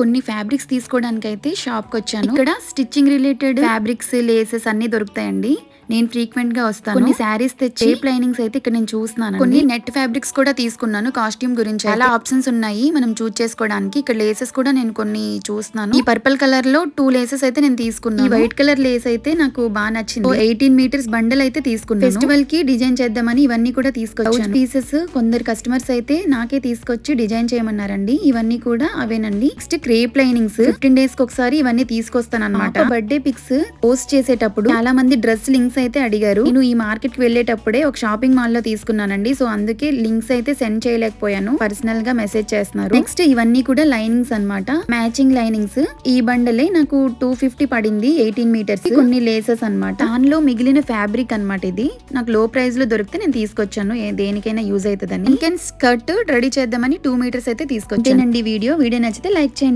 కొన్ని ఫ్యాబ్రిక్స్ తీసుకోవడానికైతే షాప్‌కొచ్చాను. ఇక్కడ stitching related fabrics, laces అన్నీ దొరుకుతాయండి. నేను ఫ్రీక్వెంట్ గా వస్తాను. కొన్ని శారీస్ తెచ్చి షేప్ లైనింగ్స్ అయితే ఇక్కడ నేను చూస్తున్నాను. కొన్ని నెట్ ఫ్యాబ్రిక్స్ కూడా తీసుకున్నాను. కాస్ట్యూమ్ గురించి చాలా ఆప్షన్స్ ఉన్నాయి మనం చూస్ చేసుకోవడానికి. ఇక్కడ లేసెస్ కూడా నేను కొన్ని చూస్తున్నాను. ఈ పర్పుల్ కలర్ లో 2 లేసెస్ అయితే నేను తీసుకున్నాను. ఈ వైట్ కలర్ లేస్ అయితే నాకు బాగా నచ్చింది. 18 మీటర్స్ బండల్ అయితే తీసుకున్నాను. ఫెస్టివల్ కి డిజైన్ చేద్దామని ఇవన్నీ కూడా తీసుకొచ్చాను. పీసెస్ కొందరు కస్టమర్స్ అయితే నాకే తీసుకొచ్చి డిజైన్ చేయమన్నారండి. ఇవన్నీ కూడా అవేనండి. నెక్స్ట్ క్రేప్ లైనింగ్స్ 15 డేస్ కి ఒకసారి ఇవన్నీ తీసుకొస్తాను అనమాట. బర్త్డే పిక్స్ పోస్ట్ చేసేటప్పుడు చాలా మంది డ్రెస్ లింక్స్ అయితే అడిగారు. నేను ఈ మార్కెట్ కి వెళ్ళేటప్పుడే ఒక షాపింగ్ మాల్ లో తీసుకున్నానండి. సో అందుకే లింక్స్ అయితే సెండ్ చేయలేకపోయాను. పర్సనల్ గా మెసేజ్ చేస్తున్నారు. నెక్స్ట్ ఇవన్నీ కూడా లైనింగ్స్ అన్నమాట. Matching linings. ఈ బండలే నాకు 250 పడింది. 18 మీటర్స్. కొన్ని లేసెస్ అన్నమాట. దానిలో మిగిలిన ఫ్యాబ్రిక్ అన్నమాట. ఇది నాకు లో ప్రైస్ లో దొరికితే నేను తీసుకొచ్చాను. దేనికైనా యూజ్ అవుతుందని. ఇంకెన్ స్కర్ట్ రెడీ చేద్దామని 2 మీటర్స్ అయితే తీసుకొచ్చానండి. వీడియో నచ్చితే లైక్ చేయండి.